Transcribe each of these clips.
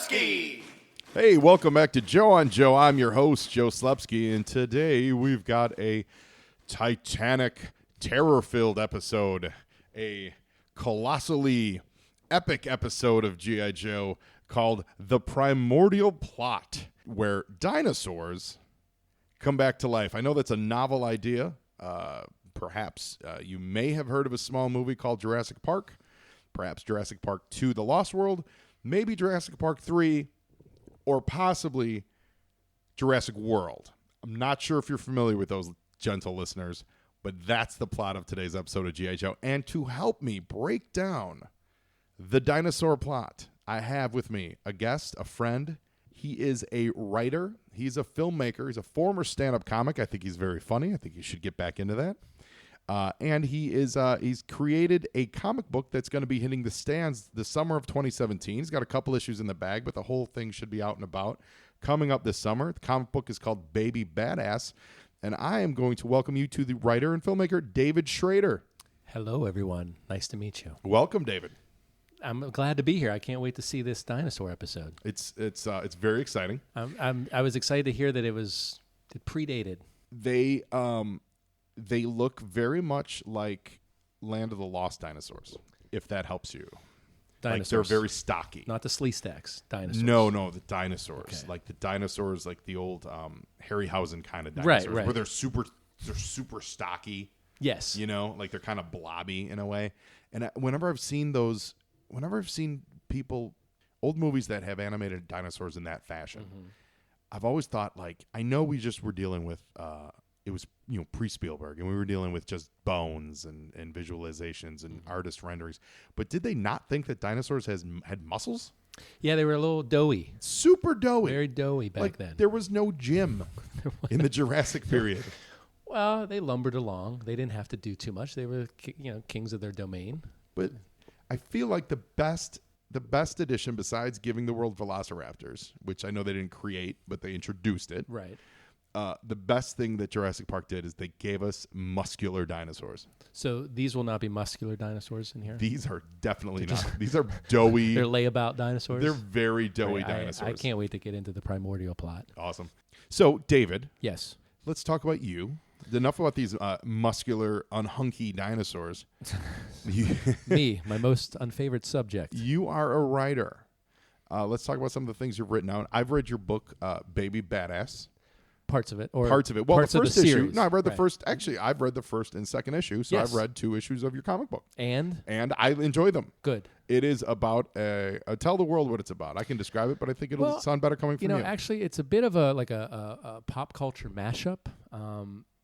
Slepsky! Hey, welcome back to Joe on Joe. I'm your host, Joe Slepsky, and today we've got a titanic, terror-filled episode, a colossally epic episode of G.I. Joe called The Primordial Plot, where dinosaurs come back to life. I know that's a novel idea. Perhaps you may have heard of a small movie called Jurassic Park, perhaps Jurassic Park 2, The Lost World, maybe Jurassic Park 3, or possibly Jurassic World. I'm not sure if you're familiar with those, gentle listeners, but that's the plot of today's episode of G.I. Joe. And to help me break down the dinosaur plot, I have with me a guest, a friend. He is a writer. He's a filmmaker. He's a former stand-up comic. I think he's very funny. I think you should get back into that. And he's created a comic book that's going to be hitting the stands the summer of 2017. He's got a couple issues in the bag, but the whole thing should be out and about coming up this summer. The comic book is called Baby Badass, and I am going to welcome you to the writer and filmmaker, David Schrader. Hello, everyone. Nice to meet you. Welcome, David. I'm glad to be here. I can't wait to see this dinosaur episode. It's very exciting. I was excited to hear that it predated. They look very much like Land of the Lost dinosaurs, if that helps you. Dinosaurs. Like they're very stocky. Not the Sleestacks dinosaurs. No, the dinosaurs. Okay. Like the dinosaurs, like the old Harryhausen kind of dinosaurs. Right. Where they're super stocky. Yes. You know, like they're kind of blobby in a way. And whenever I've seen people, old movies that have animated dinosaurs in that fashion, I've always thought, like, I know we just were dealing with, it was, pre-Spielberg, and we were dealing with just bones and visualizations and artist renderings. But did they not think that dinosaurs had muscles? Yeah, they were a little doughy. Super doughy. Very doughy back then. There was no gym in the Jurassic period. Well, they lumbered along. They didn't have to do too much. They were, kings of their domain. But I feel like the best addition, besides giving the world velociraptors, which I know they didn't create, but they introduced it. Right. The best thing that Jurassic Park did is they gave us muscular dinosaurs. So these will not be muscular dinosaurs in here? These are definitely not. These are doughy. They're layabout dinosaurs? They're very doughy Right, dinosaurs. I can't wait to get into the primordial plot. Awesome. So, David. Yes. Let's talk about you. Enough about these muscular, unhunky dinosaurs. Me, my most unfavorite subject. You are a writer. Let's talk about some of the things you've written out. I've read your book, Baby Badass. Parts of it. Well, parts the first of the issue. series. No, I've read the Right. first. Actually, I've read the first and second issue, so Yes. I've read 2 issues of your comic book. And I enjoy them. Good. It is about tell the world what it's about. I can describe it, but I think it'll sound better coming from you. Actually, it's a bit of a pop culture mashup.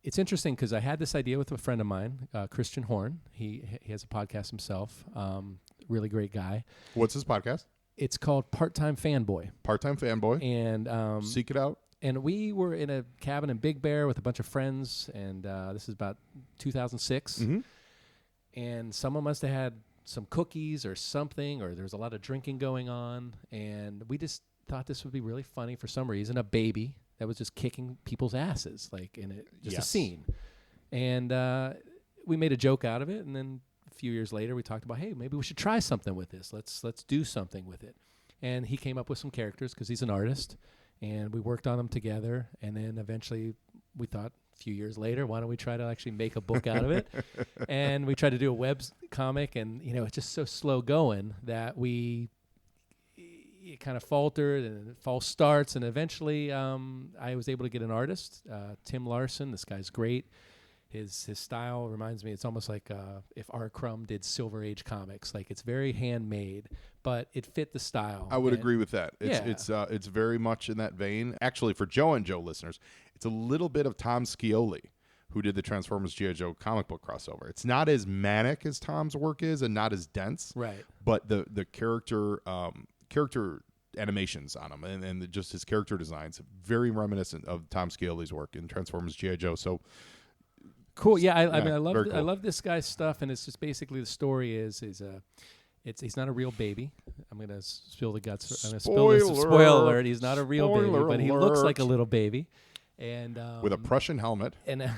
It's interesting because I had this idea with a friend of mine, Christian Horn. He has a podcast himself. Really great guy. What's his podcast? It's called Part-Time Fanboy. Part-Time Fanboy. And seek it out. And we were in a cabin in Big Bear with a bunch of friends, and this is about 2006. Mm-hmm. And someone must have had some cookies or something, or there was a lot of drinking going on, and we just thought this would be really funny for some reason. A baby that was just kicking people's asses, like in it, just a scene. And we made a joke out of it, and then a few years later, we talked about, hey, maybe we should try something with this. Let's do something with it. And he came up with some characters because he's an artist. And we worked on them together, and then eventually we thought a few years later, why don't we try to actually make a book out of it? And we tried to do a web comic, and it's just so slow going that it kind of faltered and false starts, and eventually I was able to get an artist, Tim Larson. This guy's great. His style reminds me, it's almost like if R. Crumb did Silver Age comics. Like, it's very handmade, but it fit the style. I would agree with that. It's very much in that vein. Actually, for Joe and Joe listeners, it's a little bit of Tom Scioli, who did the Transformers G.I. Joe comic book crossover. It's not as manic as Tom's work is, and not as dense. Right. But the character animations on him and just his character designs, very reminiscent of Tom Scioli's work in Transformers G.I. Joe. So. Cool. Yeah, I mean, I love cool. I love this guy's stuff, and it's just basically the story is he's not a real baby. I'm gonna spill the guts. I'm gonna spill this. Spoiler alert! He's not a real baby, but he looks like a little baby, and with a Prussian helmet. And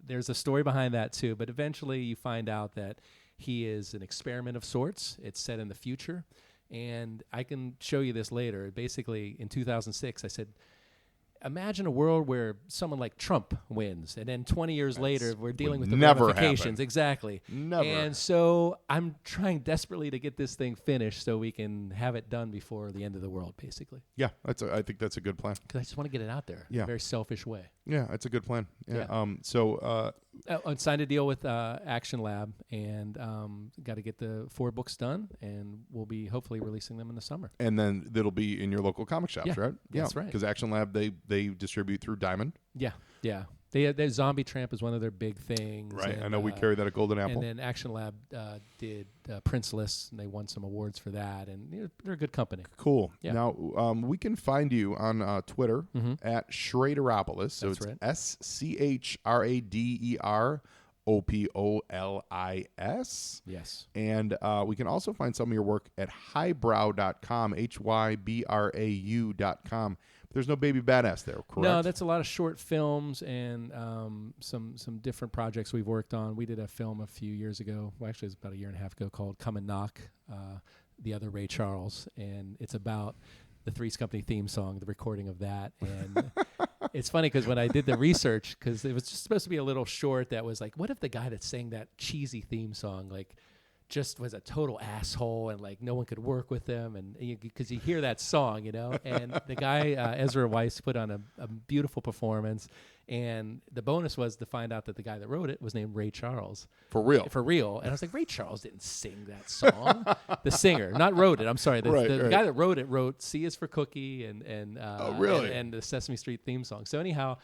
there's a story behind that too. But eventually, you find out that he is an experiment of sorts. It's set in the future, And I can show you this later. Basically, in 2006, I said, imagine a world where someone like Trump wins, and then 20 years later, we're dealing with the ramifications. Happen. Exactly. Never. And so I'm trying desperately to get this thing finished so we can have it done before the end of the world, basically. Yeah, I think that's a good plan. Because I just want to get it out there in a very selfish way. Yeah, that's a good plan. Yeah. I signed a deal with Action Lab, and got to get the 4 books done, and we'll be hopefully releasing them in the summer. And then it'll be in your local comic shops, right? Yeah, that's right. Because Action Lab, they distribute through Diamond. Yeah. Their Zombie Tramp is one of their big things. Right. And, I know we carry that at Golden Apple. And then Action Lab did Princeless, and they won some awards for that. And they're a good company. Cool. Yeah. Now, we can find you on Twitter at Schraderopolis. So That's it's right. SCHRADEROPOLIS. Yes. And we can also find some of your work at highbrow.com, HYBRAU.com. There's no Baby Badass there, correct? No, that's a lot of short films and some different projects we've worked on. We did a film a few years ago. Well, actually, it was about a year and a half ago called Come and Knock, the other Ray Charles. And it's about the Three's Company theme song, the recording of that. And it's funny because when I did the research, because it was just supposed to be a little short that was like, what if the guy that sang that cheesy theme song, like, just was a total asshole and like no one could work with him, and because you hear that song, and the guy Ezra Weiss put on a beautiful performance, and the bonus was to find out that the guy that wrote it was named Ray Charles. For real, and I was like, Ray Charles didn't sing that song. The singer, not wrote it. I'm sorry, the guy that wrote it wrote "C is for Cookie" and really? and the Sesame Street theme song. So anyhow.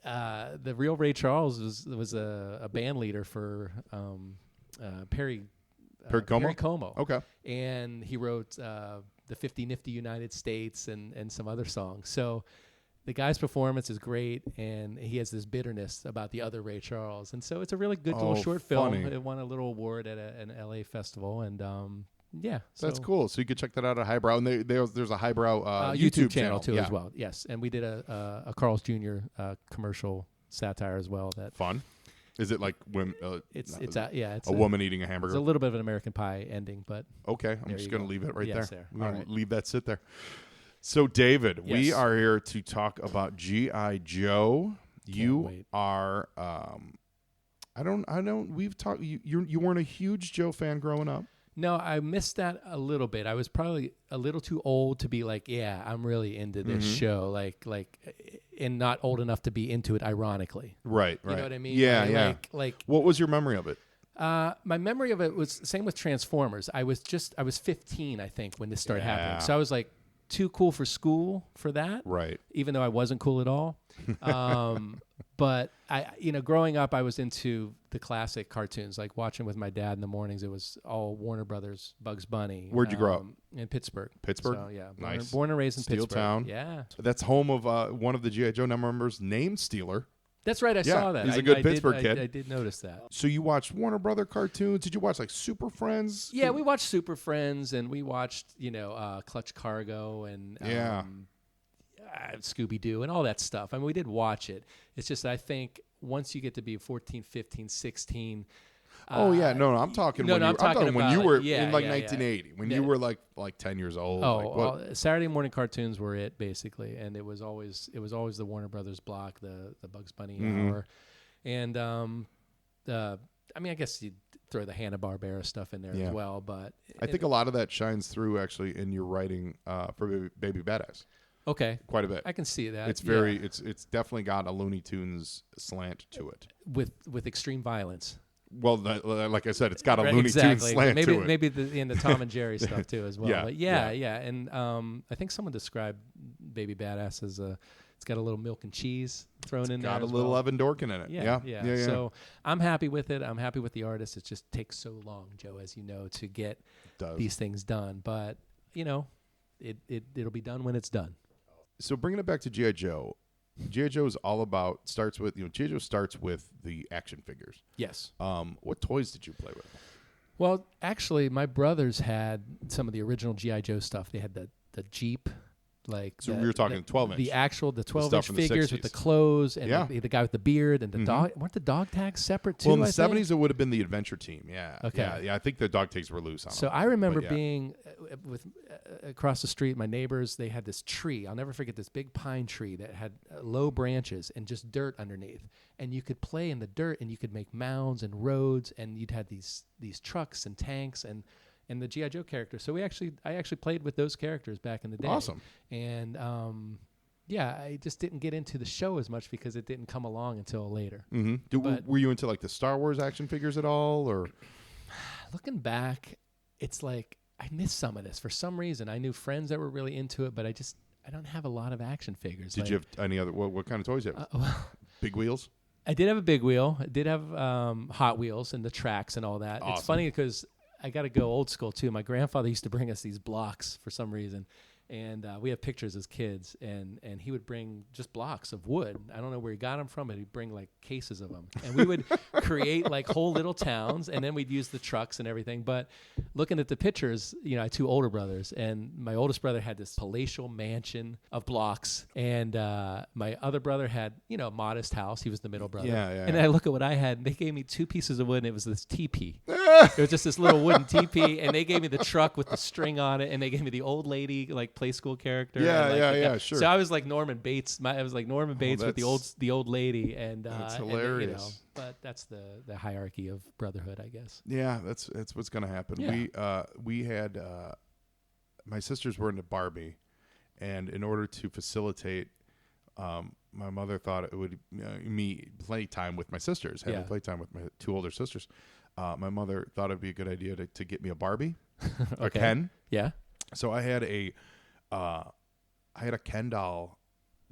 The real Ray Charles was a band leader for Perry Como. Okay. And he wrote the 50 Nifty United States and some other songs. So the guy's performance is great, and he has this bitterness about the other Ray Charles. And so it's a really good little short film. It won a little award at an LA festival, and so that's cool. So you can check that out at Highbrow, and there's a Highbrow YouTube channel too as well. Yes, and we did a Carl's Jr. Commercial satire as well. That fun. Is it like when it's a woman eating a hamburger? It's a little bit of an American Pie ending, but okay, I'm just going to leave it right there. We're going to leave that sit there. So David, we are here to talk about G.I. Joe. You are we've talked you weren't a huge Joe fan growing up. No, I missed that a little bit. I was probably a little too old to be like, yeah, I'm really into this show, like, and not old enough to be into it ironically. Right. You know what I mean? Yeah, Like, what was your memory of it? My memory of it was the same with Transformers. I was 15, I think, when this started happening. So I was like too cool for school for that. Right. Even though I wasn't cool at all. But I, growing up, I was into the classic cartoons, like watching with my dad in the mornings. It was all Warner Brothers, Bugs Bunny. Where'd you grow up? In Pittsburgh. So, yeah, nice. Born and raised in Steel Pittsburgh. Town. Yeah. That's home of one of the G.I. Joe members named Steeler. That's right. I saw that. He's a good Pittsburgh kid. I did notice that. So you watched Warner Brother cartoons? Did you watch like Super Friends? Yeah, we watched Super Friends, and we watched Clutch Cargo and Scooby Doo and all that stuff. I mean, we did watch it. It's just I think once you get to be 14, 15, 16. I'm talking when you were in like 1980 when you were like 10 years old. Saturday morning cartoons were it basically, and it was always the Warner Brothers block, the Bugs Bunny hour, and I guess you'd throw the Hanna-Barbera stuff in there as well, but I think a lot of that shines through actually in your writing for Baby Badass. Okay, quite a bit. I can see that. It's very it's definitely got a Looney Tunes slant to it with extreme violence. Well, like I said, it's got a Looney Tunes slant to it. Maybe in the Tom and Jerry stuff too as well. But and I think someone described Baby Badass as it's got a little milk and cheese thrown in there. Got a little Evan Dorkin in it. Yeah. So I'm happy with it. I'm happy with the artist. It just takes so long, Joe, as you know, to get these things done. But it'll be done when it's done. So bringing it back to G.I. Joe. G.I. Joe is all about G.I. Joe starts with the action figures. Yes. What toys did you play with? Well, actually, my brothers had some of the original G.I. Joe stuff. They had the Jeep Like So we were talking 12-inch. The 12-inch stuff in the figures with the 60s. clothes and Yeah. the guy with the beard and the dog. Weren't the dog tags separate too? Well, in the I think? 70s, it would have been the adventure team. Yeah. Okay. Yeah. I think the dog tags were loose on So them. I remember But yeah. being with across the street. My neighbors, they had this tree. I'll never forget this big pine tree that had low branches and just dirt underneath. And you could play in the dirt, and you could make mounds and roads, and you'd have these trucks and tanks and the G.I. Joe characters. So I actually played with those characters back in the day. Awesome. And I just didn't get into the show as much because it didn't come along until later. Mm-hmm. Were you into like the Star Wars action figures at all, or? Looking back, it's like I missed some of this. For some reason, I knew friends that were really into it, but I don't have a lot of action figures. Did you have any other? What kind of toys did you have? Big wheels. I did have a big wheel. I did have Hot Wheels and the tracks and all that. Awesome. It's funny because I got to go old school too. My grandfather used to bring us these blocks for some reason. And we have pictures as kids, and he would bring just blocks of wood. I don't know where he got them from, but he'd bring like cases of them. And we would create like whole little towns, and then we'd use the trucks and everything. But looking at the pictures, I had two older brothers, and my oldest brother had this palatial mansion of blocks, and my other brother had, a modest house. He was the middle brother. Yeah. And I look at what I had, and they gave me two pieces of wood, and it was this teepee. It was just this little wooden teepee, and they gave me the truck with the string on it, and they gave me the old lady, like, play school character. Yeah, sure. So I was like Norman Bates. I was like Norman Bates with the old lady, and that's and hilarious. but that's the hierarchy of brotherhood, I guess. Yeah, that's what's gonna happen. Yeah. We had my sisters were into Barbie, and in order to facilitate, my mother thought it would me playtime with my sisters, having playtime with my two older sisters. My mother thought it'd be a good idea to get me a Barbie, a Ken. Yeah. So I had a Ken doll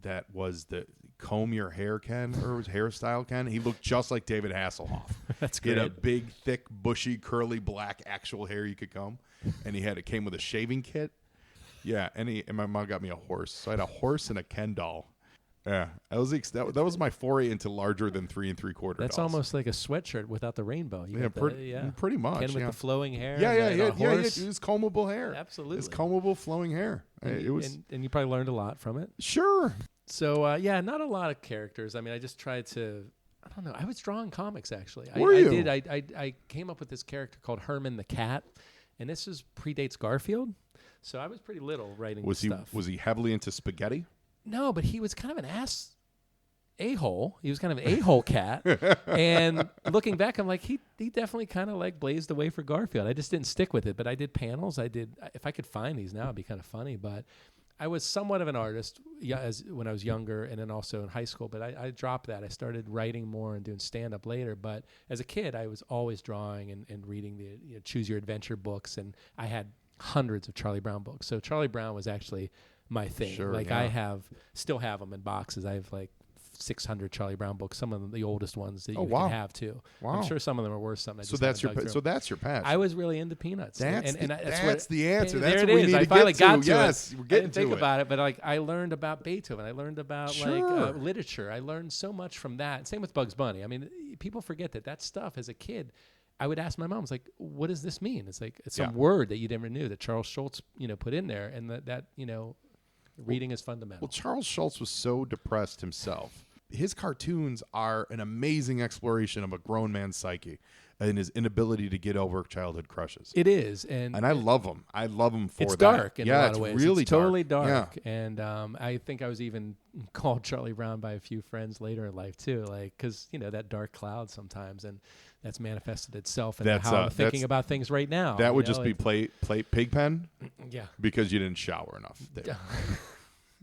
that was the comb your hair Ken, or was hairstyle Ken. He looked just like David Hasselhoff. That's He great. had a big, thick, bushy, curly, black actual hair you could comb, and it came with a shaving kit. Yeah, and my mom got me a horse. So I had a horse and a Ken doll. Yeah, that was my foray into larger than 3 3/4. That's dolls. almost like a sweatshirt without the rainbow. You got pretty much. Ken with the flowing hair. Yeah, and yeah. the horse. It was combable hair. Absolutely. It's combable, flowing hair. And, It was and you probably learned a lot from it. sure. So not a lot of characters. I mean, I just tried to. I don't know. I was drawing comics actually. Were you? I did. I came up with this character called Herman the Cat, and this predates Garfield. So I was pretty little writing stuff. Was he heavily into spaghetti? No, but he was kind of an a-hole. He was kind of an a-hole cat. And looking back, I'm like, he definitely kind of like blazed the way for Garfield. I just didn't stick with it, but I did panels. If I could find these now, it'd be kind of funny. But I was somewhat of an artist when I was younger, and then also in high school. But I dropped that. I started writing more and doing stand-up later. But as a kid, I was always drawing and reading the Choose Your Adventure books, and I had hundreds of Charlie Brown books. So Charlie Brown was actually my thing. Sure, like yeah. I still have them in boxes. I have like 600 Charlie Brown books. Some of them, the oldest ones that you can have too. Wow. I'm sure some of them are worth something. So that's your passion. I was really into Peanuts. That's the answer. There That's it what we is. need I to finally get got to. to Yes, it. we're I getting didn't think to it. about it, but like I learned about Beethoven. I learned about Sure. literature. I learned so much from that. Same with Bugs Bunny. I mean, people forget that stuff as a kid. I would ask my mom, "It's like, what does this mean?" It's like it's some word that you never knew that Charles Schultz, put in there, and that reading is fundamental. Well, Charles Schultz was so depressed himself. His cartoons are an amazing exploration of a grown man's psyche and his inability to get over childhood crushes. It is, and I love him. I love him for it's that. dark in a lot it's of ways. Really it's totally dark. Yeah. And I think I was even called Charlie Brown by a few friends later in life too, like because that dark cloud sometimes, and that's manifested itself in how I'm thinking about things right now. That would just be Pigpen. Yeah, because you didn't shower enough.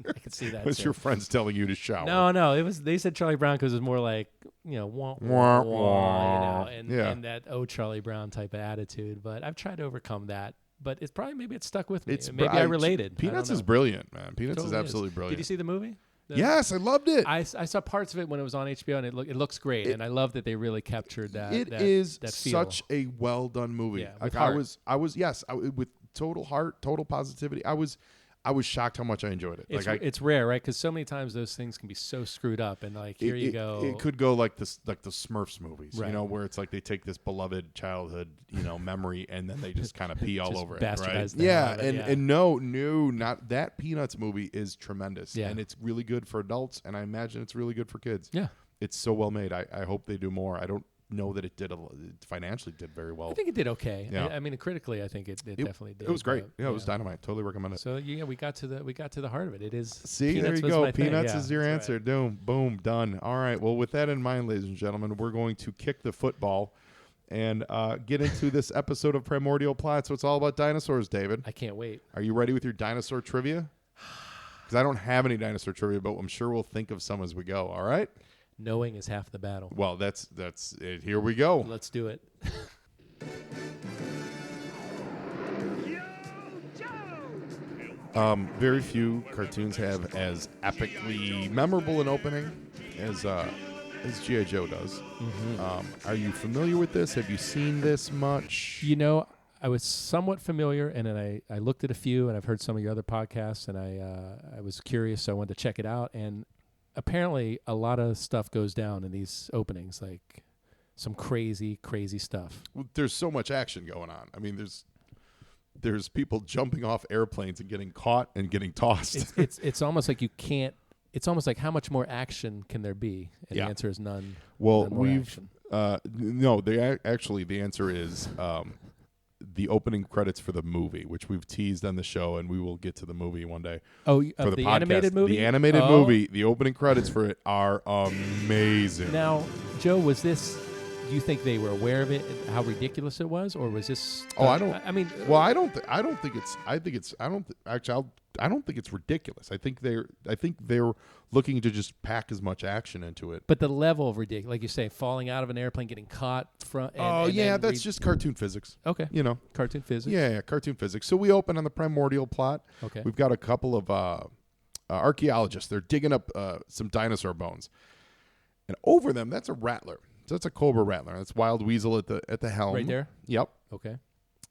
I could see that. Was too. your friends telling you to shower? No. It was. They said Charlie Brown because it was more like wah, wah, wah, and that Charlie Brown type of attitude. But I've tried to overcome that. But maybe it stuck with me. Maybe I related. Peanuts is brilliant, man. Peanuts totally is absolutely brilliant. Did you see the movie? Yes, I loved it. I saw parts of it when it was on HBO, and it looks great. And I love that they really captured that. It that, is that feel. such a well done movie. Yeah, like with heart. I was with total heart, total positivity. I was I was shocked how much I enjoyed it. It's rare, right? Because so many times those things can be so screwed up, and like here you go. It could go like this, like the Smurfs movies, Right. where it's like they take this beloved childhood, memory, and then they just kind of pee all Just over it, bastardize right? the hell out of it, And no, not that Peanuts movie is tremendous, Yeah. and it's really good for adults, and I imagine it's really good for kids. Yeah. It's so well made. I hope they do more. I don't know that it financially did very well. I think it did okay. Yeah. I mean, critically, I think it definitely did. It was great. but, Yeah, it was dynamite. Totally recommend it. So we got to the heart of it. It is. See, Peanuts there you was go. my thing. Peanuts Yeah, is your that's answer. right. Boom, done. All right. Well, with that in mind, ladies and gentlemen, we're going to kick the football and get into this episode of Primordial Plot. So it's all about dinosaurs, David. I can't wait. Are you ready with your dinosaur trivia? Because I don't have any dinosaur trivia, but I'm sure we'll think of some as we go. All right. Knowing is half the battle. Well, that's it. Here we go. Let's do it. Very few cartoons have as epically memorable an opening as G.I. Joe does. Are you familiar with this? Have you seen this much? I was somewhat familiar, and then I looked at a few, and I've heard some of your other podcasts, and I was curious, so I wanted to check it out. And apparently, a lot of stuff goes down in these openings, like some crazy stuff. There's so much action going on. I mean, there's people jumping off airplanes and getting caught and getting tossed. It's almost like you can't. It's almost like how much more action can there be? And Yeah. the answer is none. Well, none more action. no. Actually, the answer is the opening credits for the movie, which we've teased on the show, and we will get to the movie one day. Oh, for the podcast. animated movie. The animated movie. The opening credits for it are amazing. Now, Joe, was this? Do you think they were aware of it, and how ridiculous it was, or was this? I don't. I mean, well, I don't think it's. I don't think it's ridiculous. I think they're looking to just pack as much action into it. but the level of ridiculous, like you say, falling out of an airplane, getting caught from. That's just cartoon physics. Okay. Cartoon physics. Yeah, cartoon physics. So we open on the Primordial Plot. Okay. We've got a couple of archaeologists. They're digging up some dinosaur bones, and over them, that's a rattler. So that's a Cobra rattler. That's Wild Weasel at the helm. Right there? Yep. Okay.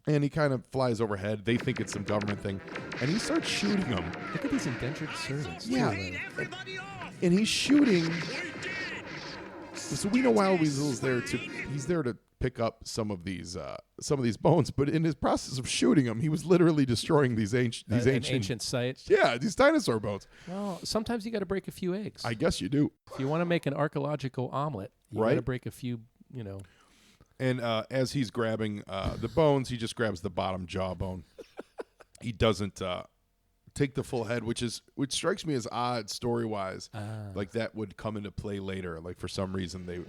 And he kind of flies overhead. They think it's some government thing, and he starts shooting them. Look at these indentured servants. Yeah. too, And he's shooting. So we know Wild Weasel is there to. He's there to pick up some of these bones. But in his process of shooting them, he was literally destroying these ancient sites. Yeah, these dinosaur bones. Well, sometimes you got to break a few eggs. I guess you do. If you want to make an archaeological omelet, you got to break a few. And as he's grabbing the bones, he just grabs the bottom jawbone. He doesn't take the full head, which strikes me as odd story-wise. Like that would come into play later. Like for some reason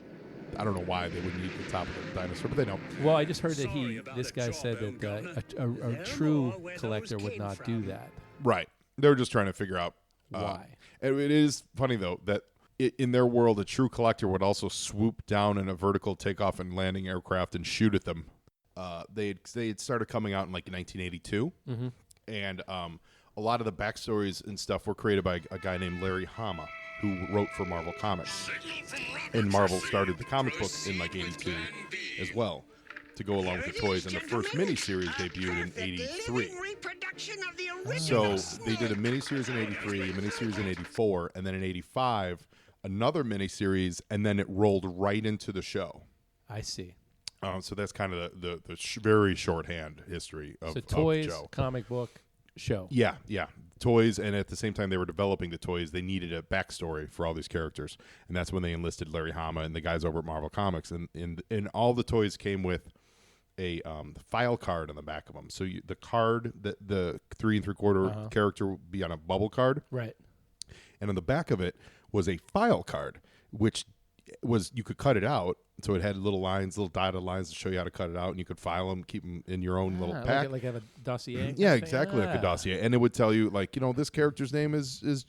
I don't know why they would need the top of the dinosaur, but they don't. Well, I just heard that this guy said that a true collector would not do that. Right. They're just trying to figure out why. And it is funny though that in their world, a true collector would also swoop down in a vertical takeoff and landing aircraft and shoot at them. They had started coming out in like 1982, and a lot of the backstories and stuff were created by a guy named Larry Hama, who wrote for Marvel Comics. And Marvel started the comic book in like 82 as well, to go along with the toys. And the first miniseries debuted in 83. So they did a miniseries in 83, a miniseries in 84, and then in 85, another miniseries, and then it rolled right into the show. I see. So that's kind of the very shorthand history of toys, Joe. Comic book, show. Yeah. Toys, and at the same time they were developing the toys, they needed a backstory for all these characters, and that's when they enlisted Larry Hama and the guys over at Marvel Comics, and all the toys came with a file card on the back of them. So the card, the 3 3/4 character would be on a bubble card, right? And on the back of it was a file card, which was you could cut it out. So it had little dotted lines to show you how to cut it out, and you could file them, keep them in your own little pack. Like have a dossier? Yeah, exactly, like a dossier. And it would tell you, like, this character's name is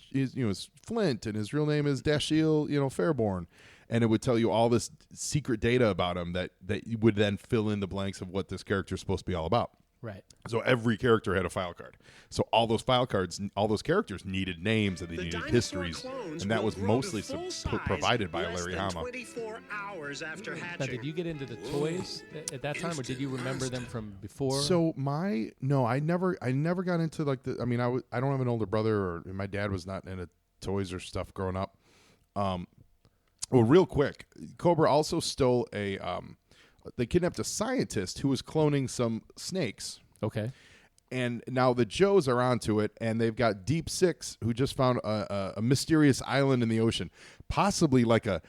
Flint, and his real name is Dashiell, Fairborn. And it would tell you all this secret data about him that you would then fill in the blanks of what this character is supposed to be all about. Right. So every character had a file card. So all those file cards, all those characters needed names and they needed histories, and that was mostly provided by Larry Hama. 24 hours after Now, hatching. did you get into the toys at that time, or did you remember them from before? So I never got into like the. I mean, I don't have an older brother, or my dad was not into toys or stuff growing up. Well, real quick, Cobra also stole a. They kidnapped a scientist who was cloning some snakes. Okay. And now the Joes are onto it, and they've got Deep Six, who just found a mysterious island in the ocean, possibly like an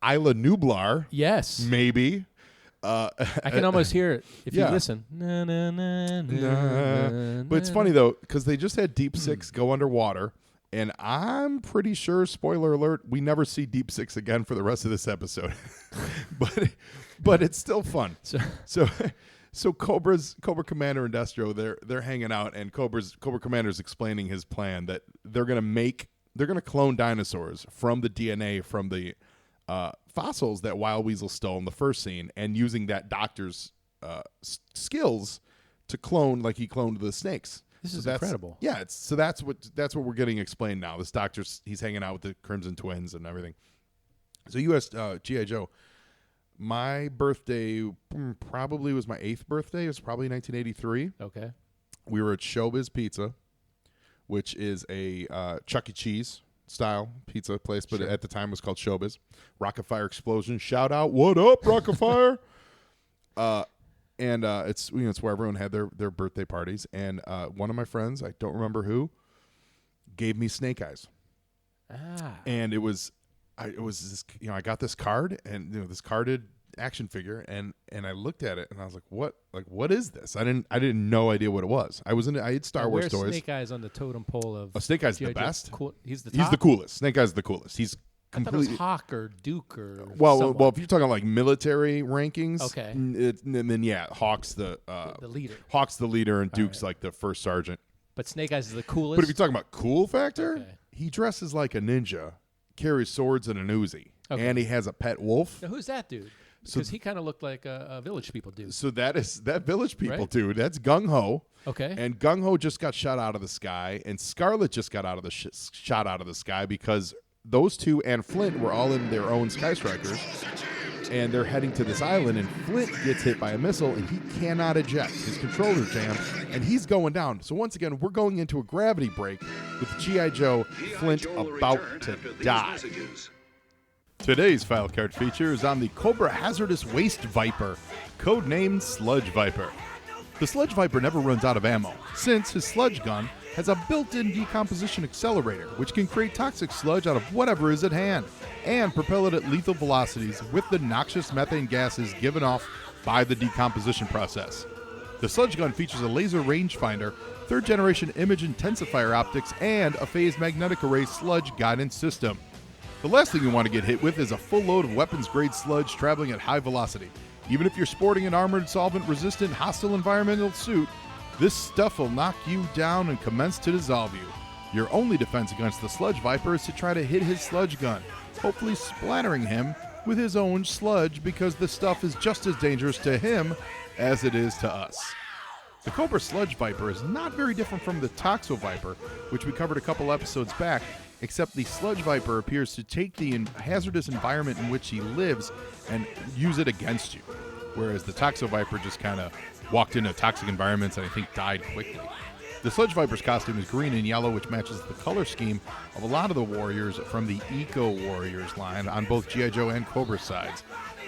Isla Nublar. Yes. Maybe. I can almost hear it if yeah. you listen. Na, na, na, na, But it's funny, though, because they just had Deep Six go underwater, and I'm pretty sure, spoiler alert, we never see Deep Six again for the rest of this episode. but it's still fun. So Cobra Commander and Destro, they're hanging out, and Cobra Commander's explaining his plan that they're gonna clone dinosaurs from the DNA from the fossils that Wild Weasel stole in the first scene, and using that doctor's skills to clone like he cloned the snakes. This is incredible. Yeah, that's what we're getting explained now. This doctor's he's hanging out with the Crimson Twins and everything. So U.S. G.I. Joe. My birthday probably was my 8th birthday. It was probably 1983. Okay. We were at Showbiz Pizza, which is a Chuck E. Cheese style pizza place, but at the time it was called Showbiz. Rocket Fire Explosion. Shout out, what up, Rocket Fire? And it's it's where everyone had their birthday parties. And one of my friends, I don't remember who, gave me snake eyes. And it was this, I got this card and this carded action figure, and I looked at it and I was like, what is this? I didn't know idea what it was. I had Star Wars toys. Snake Eyes on the totem pole of Snake Eyes the G.I. Joe? best. Cool. He's He's the coolest. Snake Eyes the coolest. He's I thought it completely was Hawk or Duke or well, if you're talking like military rankings, okay, then yeah, Hawk's the leader. Hawk's the leader, and Duke's like the first sergeant. But Snake Eyes is the coolest. But if you're talking about cool factor, okay, he dresses like a ninja, carries swords and an Uzi, and he has a pet wolf. Now, who's that dude? Because he kind of looked like a Village People dude. So that Village People right? dude. That's Gung Ho. Okay. And Gung Ho just got shot out of the sky, and Scarlet just got out of the shot out of the sky because those two and Flint were all in their own Sky Strikers, and they're heading to this island, and Flint gets hit by a missile, and he cannot eject. His controller jammed, and he's going down. So once again, we're going into a gravity break with G.I. Joe, Flint about to die. Today's Filecard feature is on the Cobra Hazardous Waste Viper, codenamed Sludge Viper. The Sludge Viper never runs out of ammo, since his sludge gun has a built-in decomposition accelerator, which can create toxic sludge out of whatever is at hand, and propel it at lethal velocities with the noxious methane gases given off by the decomposition process. The sludge gun features a laser rangefinder, third-generation image intensifier optics, and a phased magnetic array sludge guidance system. The last thing you want to get hit with is a full load of weapons-grade sludge traveling at high velocity. Even if you're sporting an armored, solvent-resistant, hostile environmental suit, this stuff will knock you down and commence to dissolve you. Your only defense against the Sludge Viper is to try to hit his sludge gun, hopefully splattering him with his own sludge, because the stuff is just as dangerous to him as it is to us. The Cobra Sludge Viper is not very different from the Toxo Viper, which we covered a couple episodes back, except the Sludge Viper appears to take the hazardous environment in which he lives and use it against you, whereas the Toxo Viper just kind of walked into toxic environments and I think died quickly. The Sludge Viper's costume is green and yellow, which matches the color scheme of a lot of the warriors from the Eco Warriors line on both G.I. Joe and Cobra sides.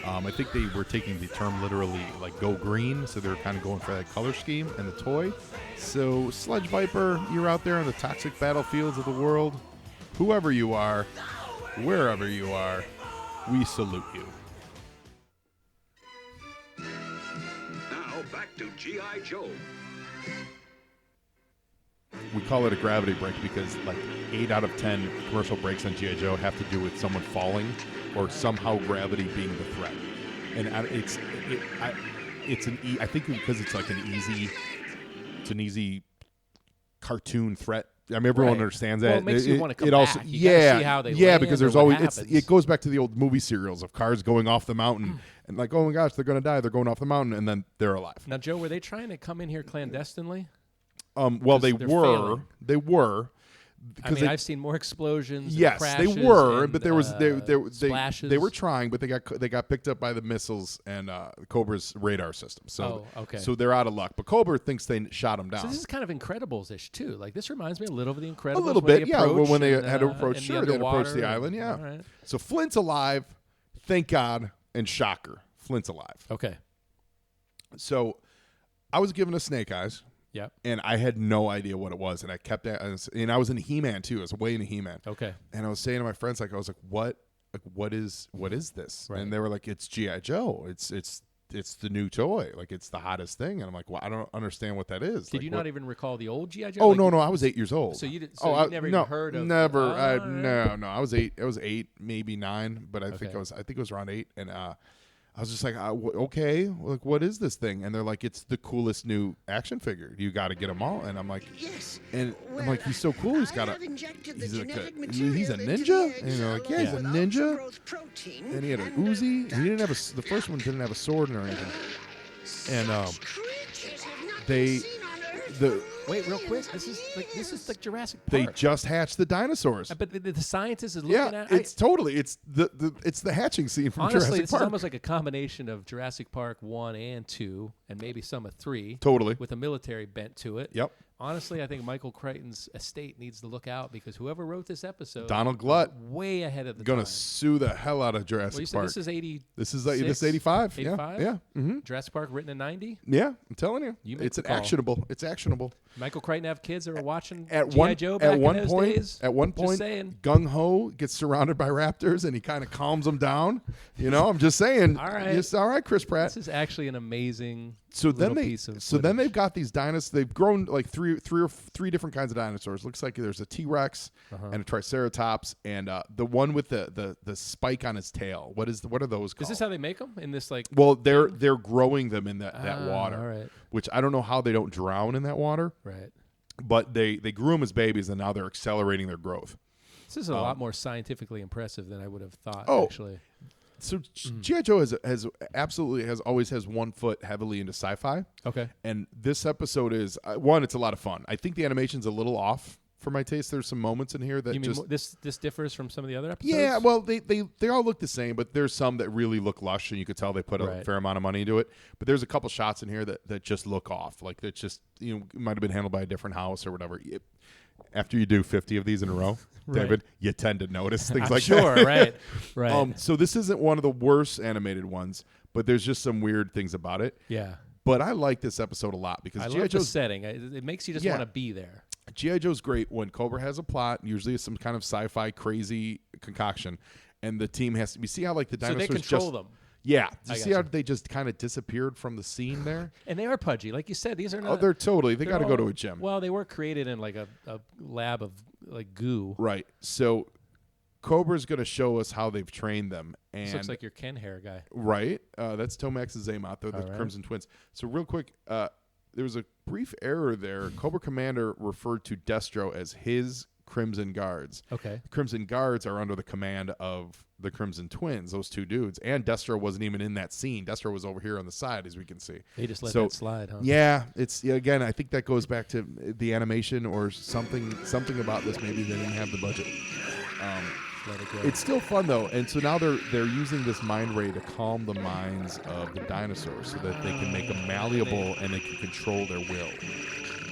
I think they were taking the term literally, like, go green, so they were kind of going for that color scheme and the toy. So, Sludge Viper, you're out there on the toxic battlefields of the world. Whoever you are, wherever you are, we salute you. Now, back to G.I. Joe. We call it a gravity break because, like, 8 out of 10 commercial breaks on G.I. Joe have to do with someone falling or somehow gravity being the threat. And I think because it's like an easy cartoon threat I mean, everyone Right. understands Well, that. it makes you wanna come also, back. You gotta see how they land because or there's what always happens. it goes back to the old movie serials of cars going off the mountain and like, oh my gosh, they're gonna die. They're going off the mountain, and then they're alive. Now, Joe, were they trying to come in here clandestinely? Well, they they're were. failing. They were. I mean, I've seen more explosions. and Yes, they crashes were, and, but there was they splashes. they were trying, but they got picked up by the missiles and Cobra's radar system. So okay. so they're out of luck. But Cobra thinks they shot him down. So this is kind of Incredibles-ish too. Like this reminds me a little of the Incredibles. a little when bit, they yeah. approach When they and, had to approach, in sure, they had to approach the underwater island, yeah. All right. So Flint's alive, thank God, and shocker, Flint's alive. Okay. So I was given a snake eyes. Yep. And I had no idea what it was, and I kept and I was in He-Man too. I was way into He-Man. Okay. And I was saying to my friends, I was like, what is this? Right. And they were like, it's G.I. Joe. It's the new toy. Like it's the hottest thing. And I'm like, well, I don't understand what that is. Did like, you what? not even recall the old G.I. Joe? Oh Like, no, I was 8 years old. So you did. So you never even heard of? Never. Oh, all right. No. I was 8. I was 8, maybe 9, but I think Okay. I think it was around 8. And I was just like, okay, like what is this thing? And they're like, it's the coolest new action figure. You got to get them all. And I'm like, Yes. and I'm Well, like, he's so cool. He's got I have injected the he's like genetic a material he's a into ninja. the And eggs they're like, yeah, along he's a with ninja. ultra-growth protein And he had a and Uzi. that He didn't have the first one didn't have a sword or anything. And such creatures have not they- been seen on Earth the for Wait, real quick. millions This is like Jurassic they Park. just hatched the dinosaurs. But the scientist is looking Yeah, at. it's the hatching scene from Honestly, Jurassic this Park. is almost like a combination of Jurassic Park 1 and 2, and maybe some of 3. Totally. With a military bent to it. Yep. Honestly, I think Michael Crichton's estate needs to look out because whoever wrote this episode, Donald Glutt way ahead of the gonna time. sue the hell out of Well, Jurassic you said Park. this is 80. This is 85. 85? Yeah. Mm-hmm. Jurassic Park written in 90. Yeah, I'm telling you, You make it's the call. actionable. It's actionable. Michael Crichton have kids that were watching At G.I. one Joe back at one in those point, days. at one Just point, saying. Gung Ho gets surrounded by raptors, and he kind of calms them down. You know, I'm just saying. All right. Yes, all right, Chris Pratt. This is actually an amazing So then little they, piece of so then footage. they've got these dinosaurs. They've grown like three different kinds of dinosaurs. Looks like there's a T-Rex and a Triceratops, and the one with the spike on his tail. What are those called? Is this how they make them in this like? Well, they're growing them in that water, all right. which I don't know how they don't drown in that water, Right. but they grew them as babies, and now they're accelerating their growth. This is a lot more scientifically impressive than I would have thought. Oh. Actually, So G.I. Joe has absolutely always has one foot heavily into sci-fi. okay. And this episode is one. It's a lot of fun. I think the animation's a little off for my taste. There's some moments in here that You mean just this differs from some of the other episodes? yeah. Well, they all look the same, but there's some that really look lush, and you could tell they put a Right. fair amount of money into it. But there's a couple shots in here that just look off. Like that just might have been handled by a different house or whatever. After you do 50 of these in a row, Right. David, you tend to notice things I'm like sure. that. Right. So this isn't one of the worst animated ones, but there's just some weird things about it. Yeah. But I like this episode a lot because I G.I. love the Joe's setting. It makes you just Yeah. want to be there. G.I. Joe's great when Cobra has a plot. Usually it's some kind of sci-fi crazy concoction, and the team has to. You see how like the So dinosaurs they control just them. yeah. Do I you see how gotcha. they just kind of disappeared from the scene there? And they are pudgy. Like you said, these are not. Oh, they're totally. They they're got to go to all- a gym, Well, they were created in like a lab of like goo. right? So Cobra's going to show us how they've trained them, and This looks like your Ken hair guy. right. That's Tomax and Zaymot. They're the All right. Crimson Twins. So real quick, there was a brief error there. Cobra Commander referred to Destro as his Crimson Guards. Okay. The Crimson Guards are under the command of the Crimson Twins, those two dudes. And Destro wasn't even in that scene. Destro was over here on the side, as we can see. They just let So, that slide, huh? Yeah, again, I think that goes back to the animation or something about this. Maybe they didn't have the budget. Let it go. It's still fun though, and so now they're using this mind ray to calm the minds of the dinosaurs so that they can make them malleable and they can control their will.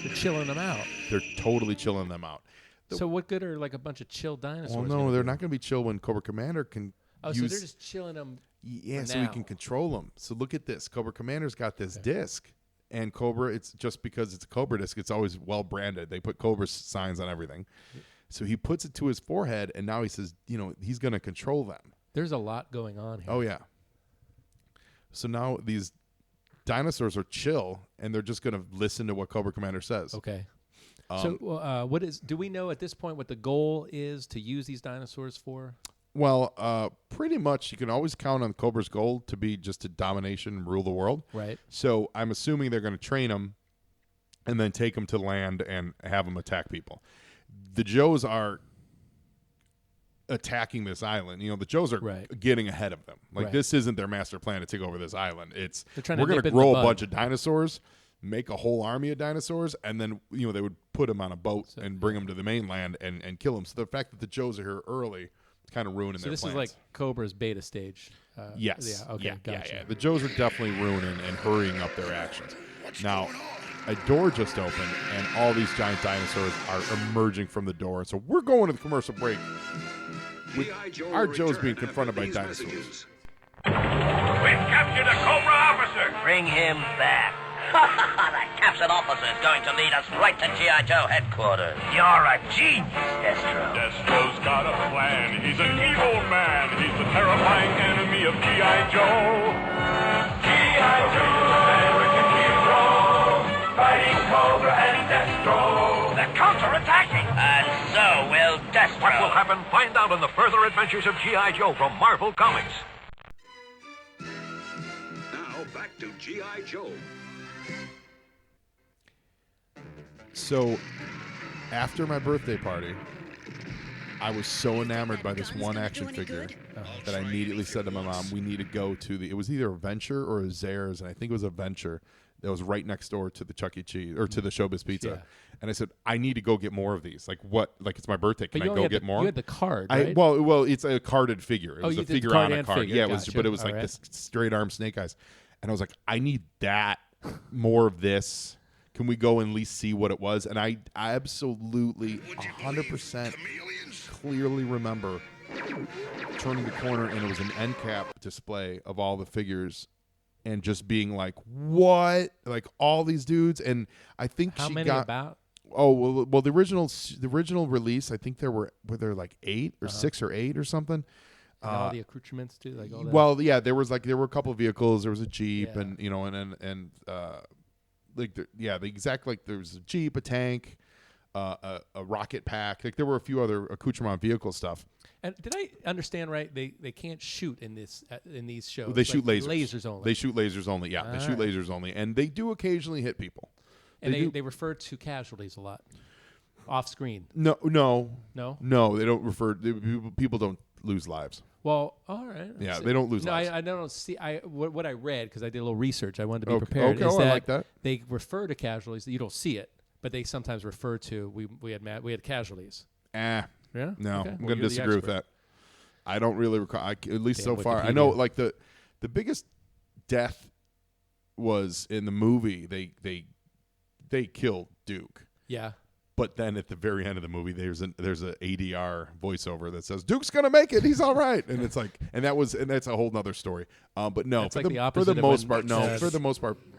They're chilling them out. They're totally chilling them out. So what good are like a bunch of chill dinosaurs? Well, gonna no, they're do? not going to be chill when Cobra Commander can Oh, use. so they're just chilling them. Yeah, for so we now. can control them. So look at this. Cobra Commander's got this disc, and Cobra. It's just because it's a Cobra disc. It's always well branded. They put Cobra signs on everything. So he puts it to his forehead, and now he says, he's going to control them. There's a lot going on here. Oh yeah. So now these dinosaurs are chill, and they're just going to listen to what Cobra Commander says. Okay. So do we know at this point what the goal is to use these dinosaurs for? Well, pretty much you can always count on Cobra's goal to be just to domination and rule the world. Right. So I'm assuming they're going to train them and then take them to land and have them attack people. the Joes are attacking this island. You know, the Joes are getting ahead of them. Like this isn't their master plan to take over this island. It's we're going to grow a bunch of dinosaurs, make a whole army of dinosaurs, and then they would put them on a boat and bring them to the mainland and kill them. So the fact that the Joes are here early, it's kind of ruining their plans. So this is like Cobra's beta stage. Yes. Yeah. Okay. Gotcha. Yeah. The Joes are definitely ruining and hurrying up their actions. Now, a door just opened, and all these giant dinosaurs are emerging from the door. So we're going to the commercial break. With our Joe's being confronted by dinosaurs. We've captured a Cobra officer. Bring him back. That captured officer is going to lead us right to G.I. Joe headquarters. You're a genius, Destro. Destro's got a plan. He's an evil man. He's the terrifying enemy of G.I. Joe. G.I. Joe, American hero. Fighting Cobra and Destro. They're counterattacking. And so will Destro. What will happen? Find out in the further adventures of G.I. Joe from Marvel Comics. Now back to G.I. Joe. So, after my birthday party, I was so enamored by this one action figure that I immediately said to my mom, we need to go to it was either a Venture or a Zares, and I think it was a Venture that was right next door to the Chuck E. Cheese, or to the Showbiz Pizza. Yeah. And I said, I need to go get more of these. Like, what? Like, it's my birthday. Can I go get more? You had the card, right? Well, it's a carded figure. It was a figure on a card. Figure. Yeah, Gotcha. But it was like this straight arm Snake Eyes. And I was like, I need that, more of this. Can we go and at least see what it was? And I absolutely 100% clearly remember turning the corner, and it was an end cap display of all the figures, and just being like, what? Like all these dudes. And I think how she many got about? Oh, well, the original release, I think were there like 8 or 6 or 8 or something. And all the accoutrements too, like all that. Well, yeah, there were a couple of vehicles. There was a Jeep, and the exact, like, there was a Jeep, a tank, a rocket pack. Like, there were a few other accoutrement vehicle stuff. And did I understand right? They can't shoot in these shows. They shoot lasers. Lasers only. They shoot lasers only. Yeah, they shoot lasers only, and they do occasionally hit people. And they refer to casualties a lot, off screen. No, they don't refer. People don't lose lives. Well, all right. Yeah, they don't lose lives. I don't see. What I read, because I did a little research, I wanted to be prepared. Okay, is I like that. They refer to casualties. You don't see it, but they sometimes refer to we had casualties. Yeah. No, okay. I'm going to disagree with that. I don't really recall. At least so far, Wikipedia. I know. Like the biggest death was in the movie. They killed Duke. Yeah. But then at the very end of the movie, there's a ADR voiceover that says Duke's gonna make it. He's all right, and it's like, and that's a whole nother story. But no, for the most part,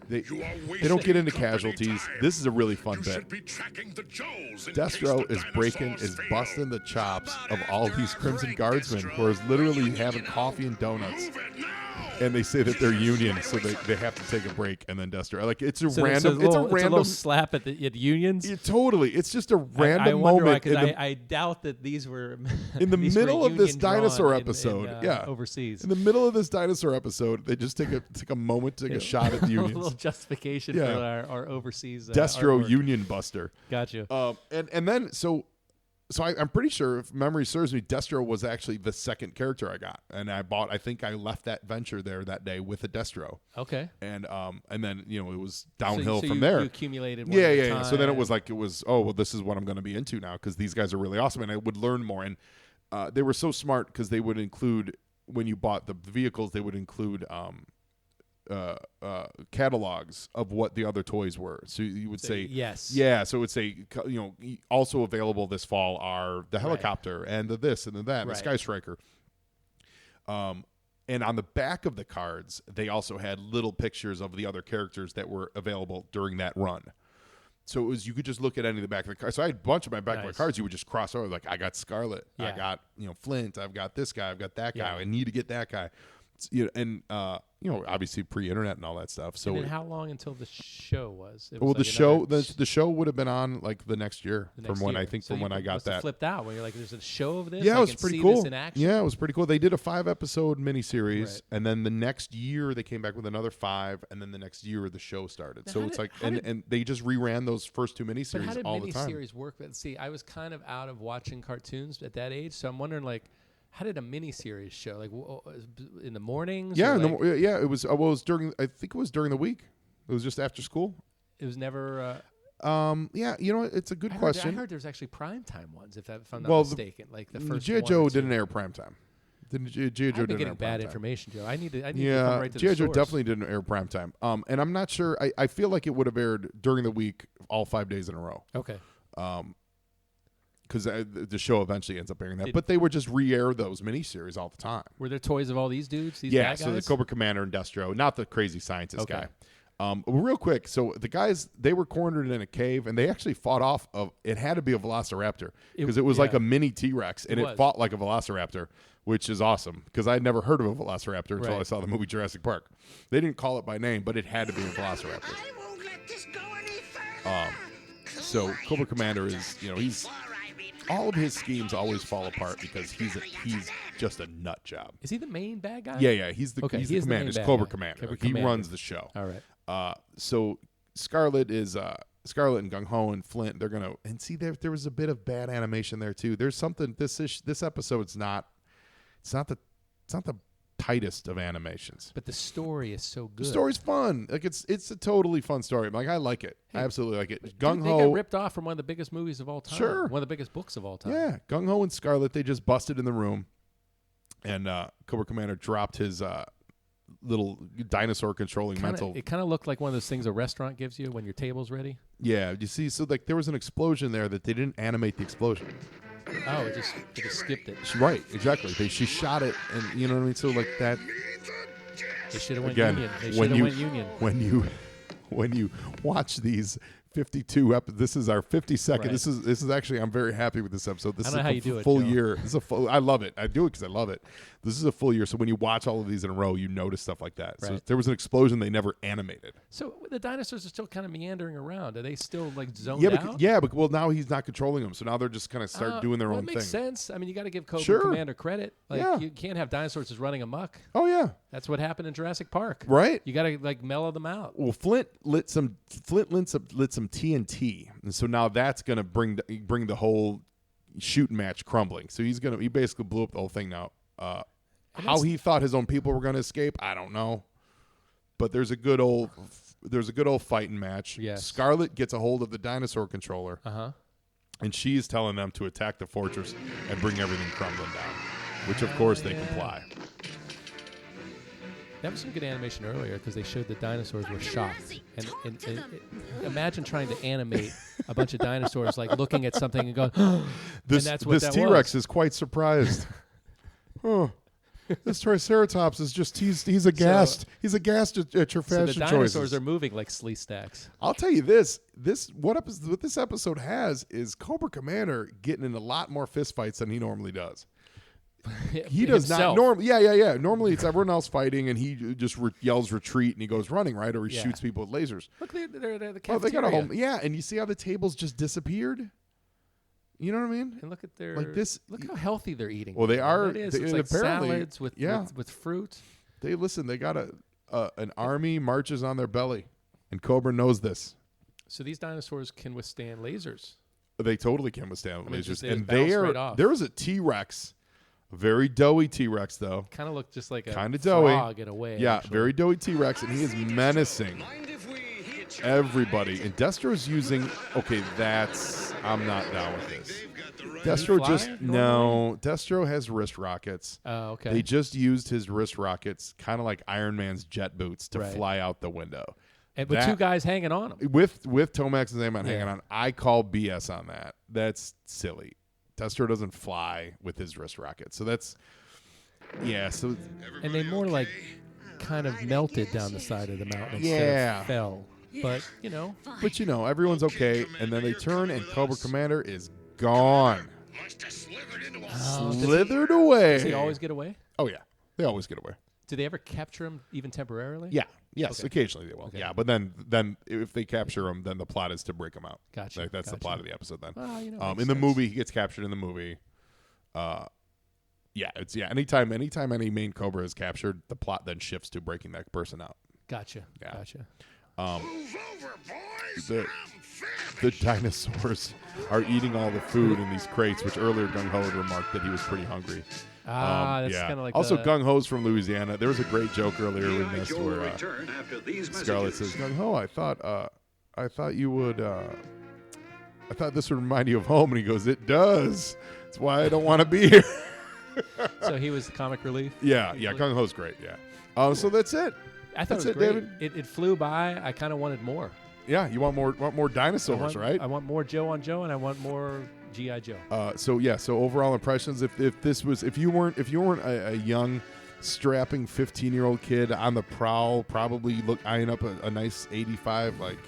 they don't get into casualties. This is a really fun bit. Destro is busting the chops of all these Crimson Guardsmen who are literally having coffee and donuts. And they say that they're union, so they have to take a break, and then Destro, like, it's a random slap at unions. Totally, it's just a random I wonder moment. Because I doubt that these were in the middle of this dinosaur episode. Overseas. In the middle of this dinosaur episode, they just take a moment to take a shot at the unions. A little justification for our overseas. Destro artwork. Union Buster. Gotcha. And then so I'm pretty sure, if memory serves me, Destro was actually the second character I got, and I think I left that Venture there that day with a Destro. Okay. And then it was downhill so from there. You accumulated. Yeah. So then it was this is what I'm going to be into now, because these guys are really awesome, and I would learn more. And they were so smart, because they would include, when you bought the vehicles, they would include catalogs of what the other toys were. So you would say yes. Yeah, so it would say, also available this fall are the helicopter and the this and the that and the Sky Striker. And on the back of the cards, they also had little pictures of the other characters that were available during that run. So it was, you could just look at any of the back of the cards. So I had a bunch of my back of my cards. You would just cross over, like, I got Scarlet, I got Flint, I've got this guy, I've got that guy, I need to get that guy. obviously pre-internet and all that stuff. So And then how long until the show was? It well, was the like show another the show would have been on like the next year the from next when year. I think So from when you I got must have that. flipped out when you're like, there's a show of this. Yeah, I it was can pretty see cool. This in action. Yeah, it was pretty cool. They did a 5-episode miniseries, Right. and then the next year they came back with another 5, and then the next year the show started. Now, So how it's did- like, how did- and they just reran those first 2 But how miniseries did all the time. miniseries work? But see, I was kind of out of watching cartoons at that age, so I'm wondering like, how did a miniseries show? Like in the mornings? Yeah, or, like, it was. Well, it was during. I think it was during the week. It was just after school. it was never. Yeah, it's a good I question. heard there's actually primetime ones, if I'm not Well, mistaken. Like the first G.I. one or Joe two. didn't air primetime. G.I. Joe I've been didn't air getting bad primetime. information, Joe. I need to come Yeah, right to G.I. the Joe source. definitely didn't air primetime. And I'm not sure. I feel like it would have aired during the week, all 5 days in a row. Okay. Because the show eventually ends up airing that. Did- But they would just re-air those miniseries all the time. Were there toys of all these dudes? These Yeah, bad so the guys? Cobra Commander and Destro, not the crazy scientist Okay. guy. Real quick, so the guys, they were cornered in a cave, and they actually fought off it had to be a Velociraptor, because it was like yeah. a mini T-Rex, and It it was. fought like a Velociraptor, which is awesome, because I had never heard of a Velociraptor until Right. I saw the movie Jurassic Park. They didn't call it by name, but it had to be a Velociraptor. I won't let this go any further. So Cobra Commander is, he's all of his schemes always fall apart because he's just a nut job. Is he the main bad guy? Yeah, he's the Okay, he's he the is the main commander. He's bad Cobra guy. Commander. Cobra He Commander. runs the show. All right. So Scarlet is Scarlet and Gung Ho and Flint. They're gonna and see there was a bit of bad animation there too. There's something this episode's not the tightest of animations. But the story is so good. The story's fun. Like it's a totally fun story. Like I like it. I absolutely like it. Dude, Gung they got Ho. ripped off from one of the biggest movies of all time. Sure. One of the biggest books of all time. Yeah, Gung Ho and Scarlet, they just busted in the room, and Cobra Commander dropped his little dinosaur controlling mental. It kind of looked like one of those things a restaurant gives you when your table's ready. Yeah, you see, so like there was an explosion there that they didn't animate the explosion. Oh, it just skipped it. Right, exactly. She shot it, and you know what I mean. So like that They should have went again. union. They should When have you went union. when you watch these 52 this is our 52nd. Right. This is actually I'm very happy with this episode. This I is don't know a how you do it, full Joe. year. This is a full. I love it. I do it because I love it. This is a full year. So when you watch all of these in a row, you notice stuff like that. So Right. there was an explosion they never animated. So the dinosaurs are still kind of meandering around. Are they still like zoned Yeah, out? but well now he's not controlling them. So now they're just kind of start doing their well, own it makes thing. sense. I mean, you got to give Cobra Sure. Commander credit. Like, Yeah. you can't have dinosaurs just running amok. Oh yeah, That's what happened in Jurassic Park. right. You got to like mellow them out. Well, Flint lit some TNT, and so now that's gonna bring the whole shooting match crumbling. So he basically blew up the whole thing now. How he thought his own people were gonna escape, I don't know. But there's a good old fighting match. Yes. Scarlet gets a hold of the dinosaur controller, and she's telling them to attack the fortress and bring everything crumbling down. Which of course they comply. That was some good animation earlier because they showed the dinosaurs were shocked. And imagine trying to animate a bunch of dinosaurs like looking at something and going, This and that's what that T-Rex was. is quite surprised. Oh, this Triceratops is just he's aghast. He's aghast at your So the fashion dinosaurs choices. are moving like slee stacks. I'll tell you this. What this episode has is Cobra Commander getting in a lot more fistfights than he normally does. He does not Himself. normally. Yeah. Normally it's everyone else fighting, and he just yells retreat, and he goes running, right, or he Yeah. shoots people with lasers. Look, they're the Oh, they cafeteria. got a home. Yeah, and you see how the tables just disappeared. You know what I mean? And look at their Like this- Look how healthy they're eating. Well, they are- That is. they- It's like apparently- salads with fruit. They got an army marches on their belly, and Cobra knows this. So these dinosaurs can withstand lasers. They totally can withstand mean, lasers, just- they and just bounce they right are. off. There was a T-Rex, a very doughy T-Rex though, Kind of look just like a kind of doughy. frog in a way. Yeah, actually. very doughy T-Rex, and he is menacing everybody. And Destro's using. Okay, I'm not down with this. Destro fly just normally? Destro has wrist rockets. Oh, okay. They just used his wrist rockets, kind of like Iron Man's jet boots, to Right. fly out the window. and with that- two guys hanging on them. With Tomax and Zaman hanging Yeah. on, I call BS on that. That's silly. Destro doesn't fly with his wrist rockets, so that's So And they more like kind of melted down the side of the mountain instead Yeah. of fell. But, but everyone's okay, and then they turn, and Cobra Commander is gone, Must have slithered into a does slithered away. does he always get away? Oh yeah, they always get away. Do they ever capture him even temporarily? Yeah. Yes, Okay. occasionally they will. Okay. Yeah, but then if they capture him, then the plot is to break him out. Gotcha, Like, that's the gotcha. plot of the episode then. Well, you know, in makes the sense. movie, he gets captured in the movie. Anytime any main Cobra is captured, the plot then shifts to breaking that person out. Gotcha. Yeah. Gotcha. Move over, boys. The- I'm finished. The dinosaurs are eating all the food in these crates, which earlier Gung Ho had remarked that he was pretty hungry. That's kind of like also, the, Gung Ho's from Louisiana. There was a great joke earlier we G.I. missed Joe will where return after these Scarlett messages. says, "Gung Ho, I thought you would. I thought this would remind you of home." And he goes, "It does. That's why I don't want to be here." So he was the comic relief. yeah. Gung Ho's great. Yeah. So that's it. I thought That's it was it, great. David. It flew by. I kind of wanted more. Yeah. You want more dinosaurs, right? I want more Joe on Joe, and I want more G.I. Joe. So overall impressions. If you weren't a young, strapping 15-year-old kid on the prowl, probably eyeing up a nice 85 like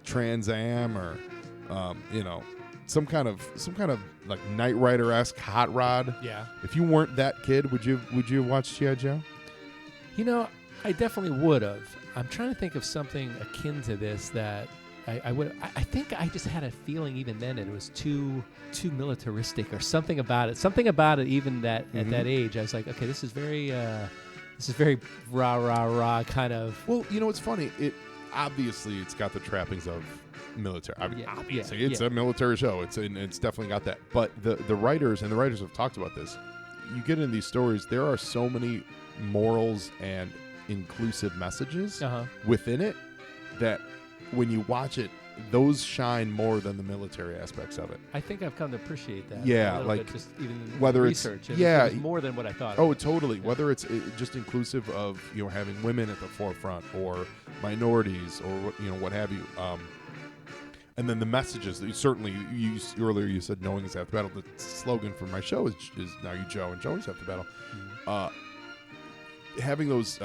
Trans Am or some kind of like Knight Rider-esque hot rod. Yeah. If you weren't that kid, would you watch G.I. Joe? You know, I definitely would have. I'm trying to think of something akin to this that I would. I think I just had a feeling even then that it was too militaristic or something about it. Something about it even that at that age, I was like, okay, this is very rah kind of. Well, it's funny. It's got the trappings of military. I mean, Yeah, obviously, yeah, it's yeah. a military show. It's definitely got that. But the writers have talked about this. You get in these stories, there are so many morals and inclusive messages within it that when you watch it, those shine more than the military aspects of it. I think I've come to appreciate that. Yeah, a little like, bit, just even whether it's- research. yeah, it was more than what I thought. Oh, totally. Whether it's just inclusive of having women at the forefront or minorities or what have you. And then the messages that earlier you said knowing is half the battle. The slogan for my show is now you Joe and Joe is half the battle. Having those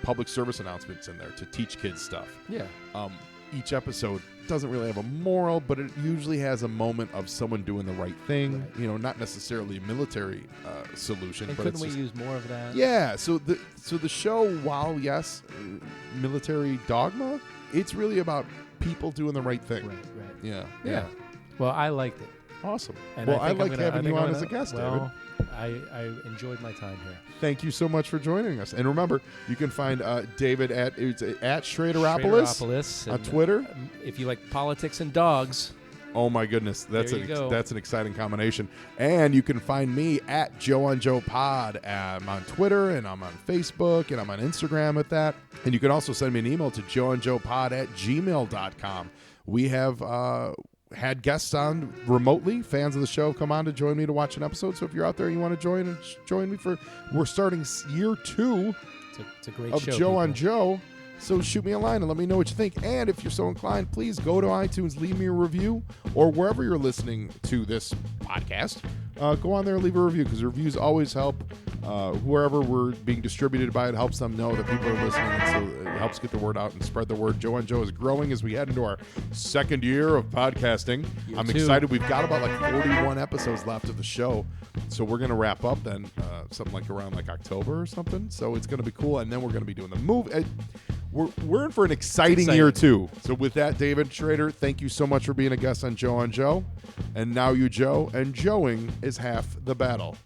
public service announcements in there to teach kids stuff. Yeah. Each episode doesn't really have a moral, but it usually has a moment of someone doing the right thing. Right. Not necessarily a military solution, And but couldn't it's we just, use more of that? yeah. So the show, while yes, military dogma, it's really about people doing the right thing. Right. Yeah. Well, I liked it. Awesome. And Well, I think I'm like gonna- having I think you I'm on gonna- as a guest, well, I enjoyed my time here. Thank you so much for joining us. And remember, you can find David at Schraderopolis Schraderopolis, on and, Twitter. If you like politics and dogs, Oh my goodness, that's There you go. that's an exciting combination. And you can find me at Joe on Joe Pod. I'm on Twitter and I'm on Facebook and I'm on Instagram at that. And you can also send me an email to joeandjoepod@gmail.com. We have had guests on remotely. Fans of the show have come on to join me to watch an episode. So if you're out there and you want to join me we're starting year 2 it's a great of show. Joe on people. Joe. So shoot me a line and let me know what you think. And if you're so inclined, please go to iTunes, leave me a review, or wherever you're listening to this podcast, go on there and leave a review because reviews always help. Wherever we're being distributed by, it helps them know that people are listening, and so it helps get the word out and spread the word. Joe on Joe is growing as we head into our second year of podcasting. I'm two. excited. We've got about like 41 episodes left of the show. So we're going to wrap up then something like around like October or something. So it's going to be cool. And then we're going to be doing the move. We're in for an exciting year too. So with that, David Schrader, thank you so much for being a guest on Joe on Joe. And now you Joe, and Joeing is half the battle.